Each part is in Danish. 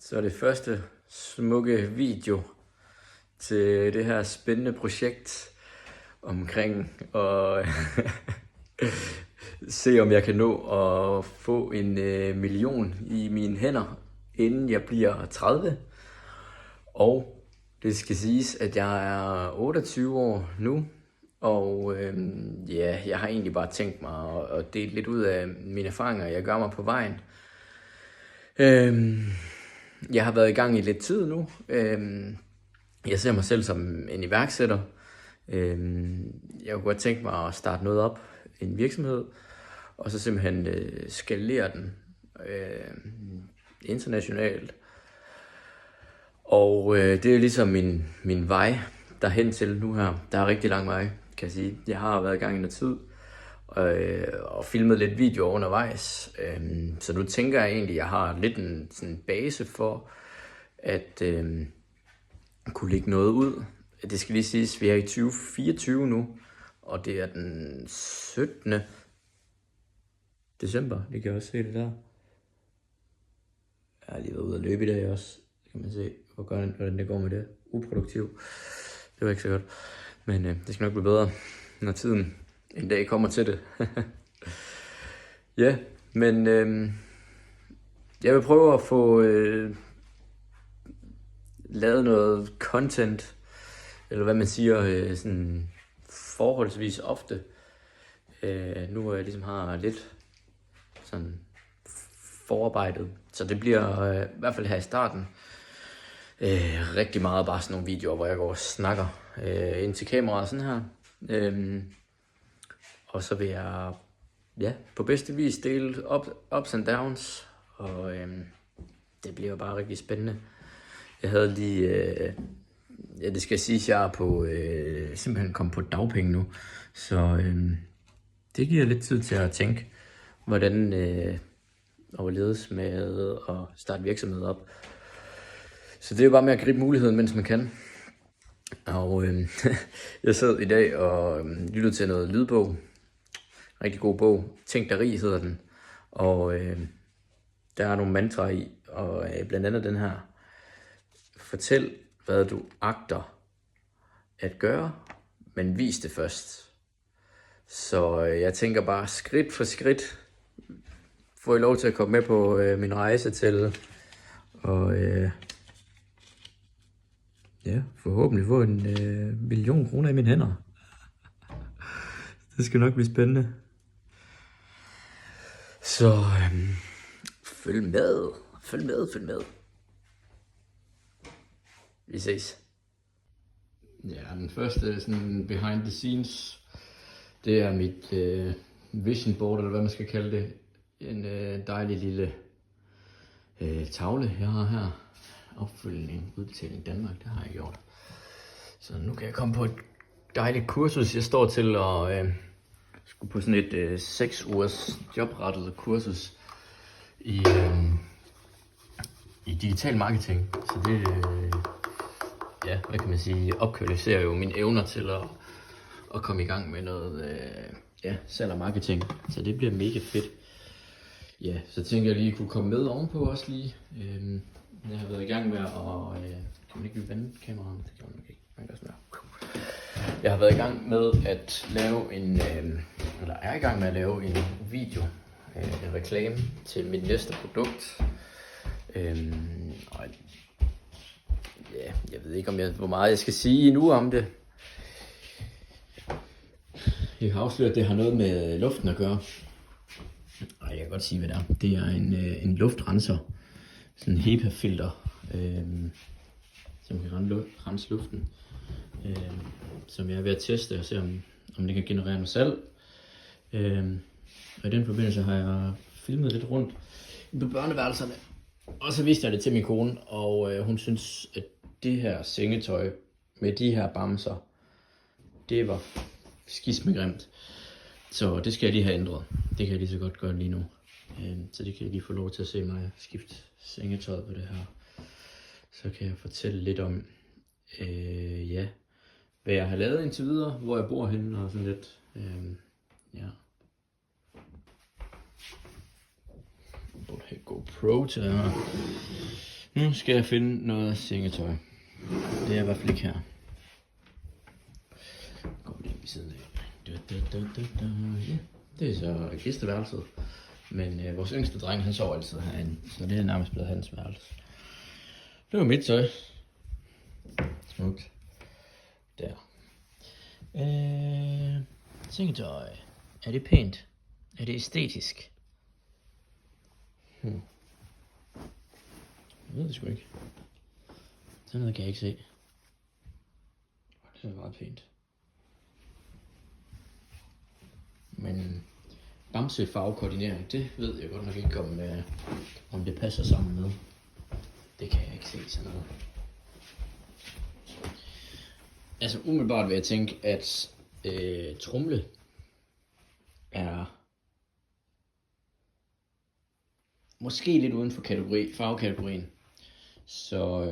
Så er det første smukke video til det her spændende projekt omkring at se om jeg kan nå at få 1 million i mine hænder, inden jeg bliver 30. Og det skal siges, at jeg er 28 år nu, og jeg har egentlig bare tænkt mig at dele lidt ud af mine erfaringer, jeg gør mig på vejen. Jeg har været i gang i lidt tid nu. Jeg ser mig selv som en iværksætter. Jeg kunne godt tænke mig at starte noget op, en virksomhed, og så simpelthen skalere den internationalt. Og det er ligesom min vej derhen til nu her. Der er rigtig lang vej, kan jeg sige. Jeg har været i gang i noget tid og filmet lidt videoer undervejs. Så nu tænker jeg egentlig, at jeg har lidt en sådan base for at kunne lægge noget ud. Det skal lige siges, vi er i 2024 nu, og det er den 17. december. Det kan jeg også se det der. Jeg har lige været ude at løbe i dag også. Så kan man se, hvordan det går med det. Uproduktiv. Det var ikke så godt. Men det skal nok blive bedre, når tiden en dag kommer til det. Ja, men jeg vil prøve at få lavet noget content, eller hvad man siger, sådan forholdsvis ofte. Nu hvor jeg ligesom har lidt sådan forarbejdet, så det bliver i hvert fald her i starten rigtig meget bare sådan nogle videoer, hvor jeg går og snakker ind til kameraet sådan her. Og så vil jeg på bedste vis dele ups and downs, og det bliver jo bare rigtig spændende. Jeg havde lige, det skal siges, jeg er på, simpelthen kommet på dagpenge nu, så det giver lidt tid til at tænke, hvordan overledes med at starte virksomhed op. Så det er jo bare med at gribe muligheden, mens man kan. Og jeg sad i dag og lyttede til noget lydbog. Rigtig god bog. Tænk dig rig hedder den. Og der er nogle mantraer i, og blandt andet den her. Fortæl, hvad du agter at gøre, men vis det først. Så jeg tænker bare skridt for skridt, får I lov til at komme med på min rejse til, og forhåbentlig få 1 million kroner i mine hænder. Det skal nok blive spændende. Så følg med. Vi ses. Ja, den første sådan behind the scenes, det er mit vision board, eller hvad man skal kalde det. En dejlig lille tavle, jeg har her. Opfølgning, udbetaling Danmark, det har jeg gjort. Så nu kan jeg komme på et dejligt kursus. Jeg står til at skulle på sådan et 6 ugers jobrettet kursus i digital marketing. Så det, hvad kan man sige, opkvalificerer jo mine evner til at komme i gang med noget salg og marketing. Så det bliver mega fedt. Ja, så tænker jeg lige kunne komme med ovenpå også lige. Jeg har været i gang med at... kan man ikke vende kameraet? Det kan man ikke. Jeg har været i gang med at lave en video, en reklame til mit næste produkt. Jeg ved ikke, hvor meget jeg skal sige nu om det. Jeg kan afsløre, at det har noget med luften at gøre. Jeg kan godt sige, hvad det er. Det er en luftrenser. Sådan en HEPA-filter, som kan rense luften. Som jeg er ved at teste og se, om det kan generere noget salg. Og i den forbindelse har jeg filmet lidt rundt på børneværelserne. Og så viste jeg det til min kone, og hun synes, at det her sengetøj med de her bamser, det var skismegrimt. Så det skal jeg lige have ændret. Det kan jeg lige så godt gøre lige nu. Så det kan jeg lige få lov til at se mig skifte sengetøjet på det her. Så kan jeg fortælle lidt om, hvad jeg har lavet indtil videre, hvor jeg bor henne og sådan lidt. Jeg burde have GoPro til her. Nu skal jeg finde noget sengetøj. Det er i hvert fald ikke her. Går lige ved siden af. Ja, det er så gæsteværelset. Men vores yngste dreng, han sover altid herinde. Så det er nærmest blevet hans værelse. Det var mit tøj. Smukt. Der. Sengetøj. Er det pænt? Er det æstetisk? Jeg ved det sgu ikke. Sådan noget kan jeg ikke se. Det er meget pænt. Men Bamse farvekoordinering, det ved jeg godt nok ikke om det passer sammen med. Det kan jeg ikke se sådan noget. Altså umiddelbart vil jeg tænke, at trumle er måske lidt uden for farvekategorien. Så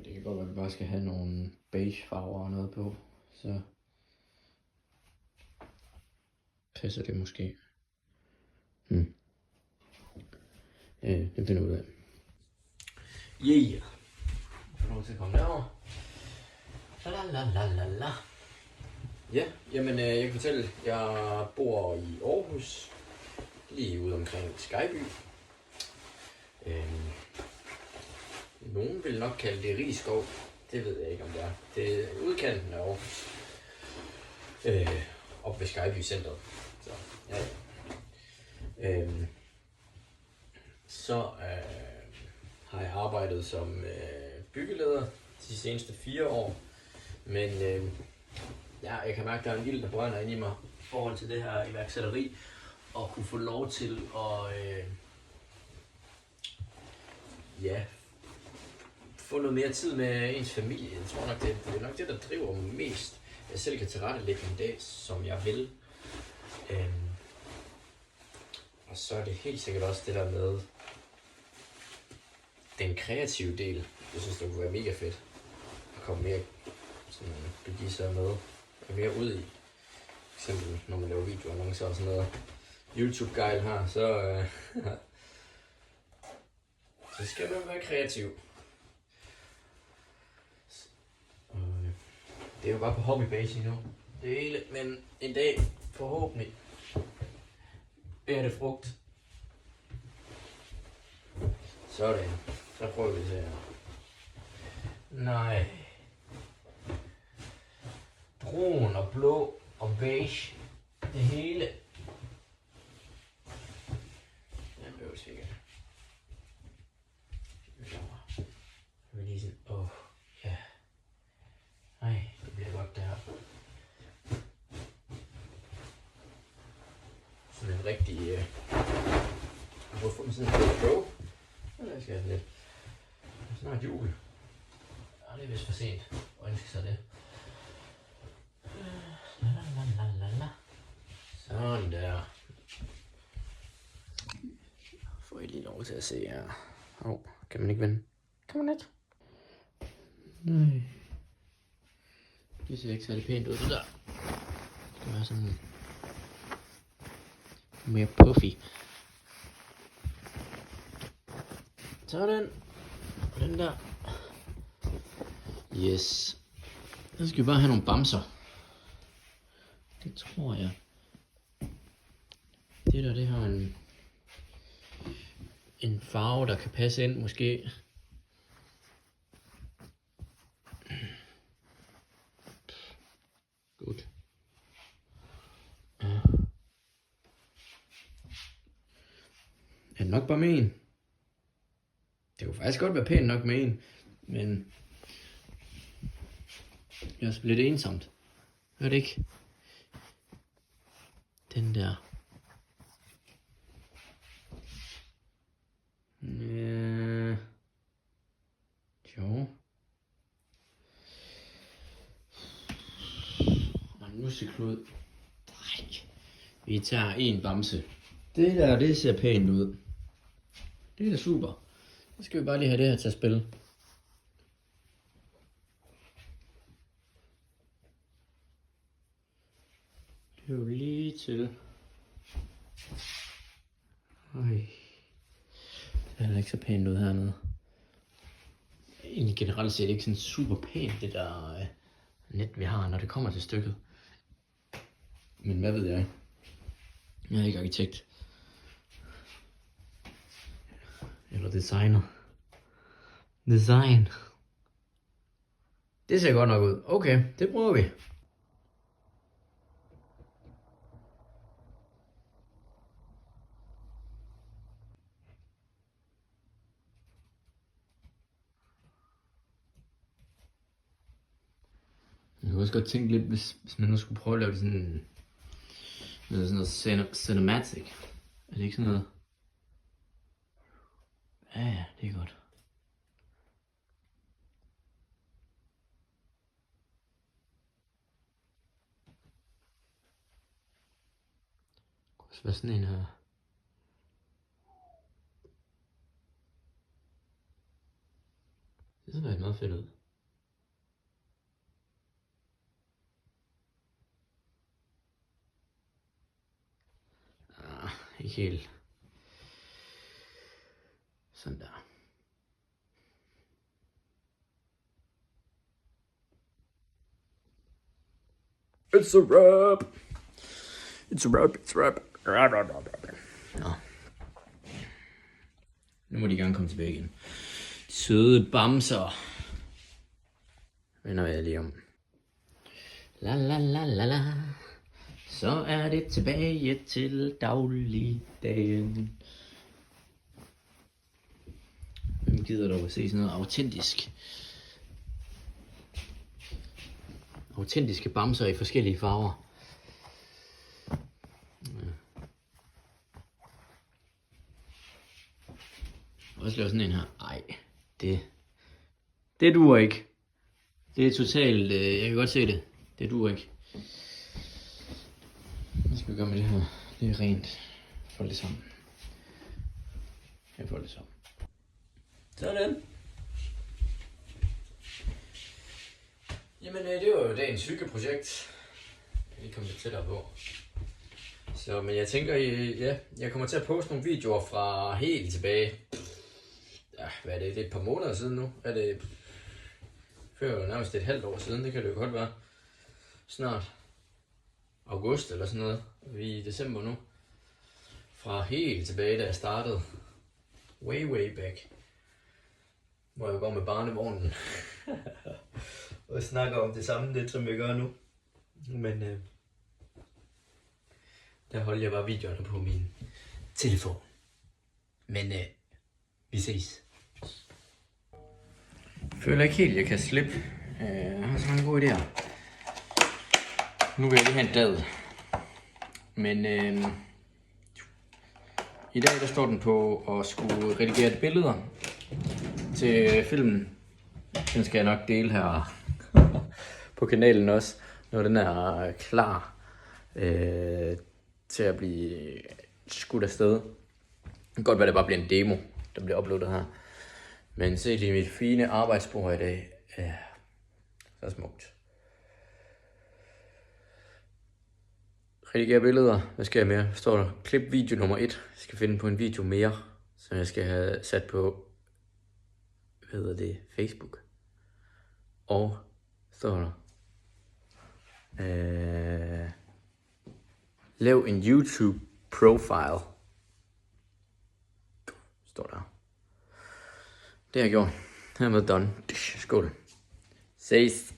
det kan godt være, at vi bare skal have nogle beige farver og noget på. Så passer det måske. Det finder ud af. Yeah. Jeg får lov til at komme derover. La. Ja, jamen jeg kan fortælle, jeg bor i Aarhus, lige ude omkring Skyby. Nogen vil nok kalde det Rigskov, det ved jeg ikke om det er. Det er udkanten af Aarhus, op ved Skyby centret. Så, ja. Så har jeg arbejdet som byggeleder de seneste 4 år. Men ja, jeg kan mærke, at der er en ild, der brænder ind i mig i forhold til det her iværksætteri. Og kunne få lov til at få noget mere tid med ens familie. Jeg tror nok, det er nok det, der driver mig mest. Jeg selv kan tilrettelægge en dag, som jeg vil. Og så er det helt sikkert også det der med den kreative del. Jeg synes, det kunne være mega fedt at komme mere sådan, begive sig med og mere ud i. For eksempel når man laver videoannoncer og sådan noget YouTube-gejl her, så skal man være kreativ. Det er jo bare på hobbybase nu. Det hele, men en dag forhåbentlig bærer det frugt. Sådan. Så prøver vi det her. Nej. Brun og blå og beige. Det hele. Den behøves ikke. Vi lige sådan, ja. Nej, det bliver godt der. Sådan en rigtig, jeg har fået mig sådan en GoPro. Eller jeg skal have lidt. Snart jul. Ja, det er vist for sent at ønske sig det. Sådan der. Får I lige lov til at se her. Kan man ikke vende? Kan man ikke? Nej. Det ser ikke særlig pænt ud, det der. Det skal være sådan mere puffy. Sådan. Og den der. Yes. Så skal vi bare have nogle bamser. Det tror jeg. Det har en farve, der kan passe ind måske. Godt. Ja. Er det nok bare med en? Det kunne faktisk godt være pænt nok med en, men det er også lidt ensomt. Hør det ikke? Den der. Ja. Jo. Og en museklud. Nej. Vi tager en bamse. Det der, det ser pænt ud. Det er da super. Så skal vi bare lige have det her til at spille. Det er jo lige til. Ej. Det er ikke så pænt ud hernede. egentlig generelt set ikke sådan super pænt, det der net, vi har, når det kommer til stykket. Men hvad ved jeg? Jeg er ikke arkitekt. Eller designer. Design. Det ser godt nok ud. Okay, det prøver vi. Jeg kunne også godt tænke lidt, hvis man nu skulle prøve at lave det sådan noget cinematic. Er det ikke sådan noget? Ja, det er godt. Hvad sådan en her? Det ser meget fedt ud. Ikke helt. Sådan der. It's a wrap. It's a wrap. It's a wrap. Nå. Nu må de gerne komme tilbage igen. De søde bamser. Vender jeg lige om. La la la la la. Så er det tilbage til dagligdagen. Hvem gider dog at se sådan noget autentisk? Autentiske bamser i forskellige farver. Også lave sådan en her. Ej, det duer ikke. Det er totalt, jeg kan godt se det. Det duer ikke. Hvad skal vi gøre med det her? Det er rent. Fold det sammen. Jeg får det sammen. Sådan. Jamen det var jo dagens hyggeprojekt. Jeg lige kom lidt tættere på. Så, men jeg tænker, ja, jeg kommer til at poste nogle videoer fra helt tilbage. Ja, hvad er det? Det er et par måneder siden nu. Er det før nærmest et halvt år siden? Det kan det jo godt være. Snart august eller sådan noget. Vi er i december nu. Fra helt tilbage, da jeg startede. Way back. Hvor jeg går med barnevognen. Og snakker om det samme lidt, som jeg gør nu. Men der holder jeg bare videoerne på min telefon. Men vi ses. Jeg føler ikke helt, jeg kan slippe. Jeg har så mange gode idéer. Nu vil jeg lige have en dad. Men i dag der står den på at skulle redigere billeder til filmen. Den skal jeg nok dele her på kanalen også, når den er klar til at blive skudt afsted. Det kan godt være, det bare bliver en demo, der bliver uploadet her. Men se lige mit fine arbejdsbord i dag. Så smukt. Redigere billeder. Hvad skal jeg mere? Står der klip video nummer 1. Jeg skal finde på en video mere, som jeg skal have sat på, hvad hedder det, Facebook. Og står der lav en YouTube profile. Står der. Det har jeg gjort. Hermed done. Skål. Ses.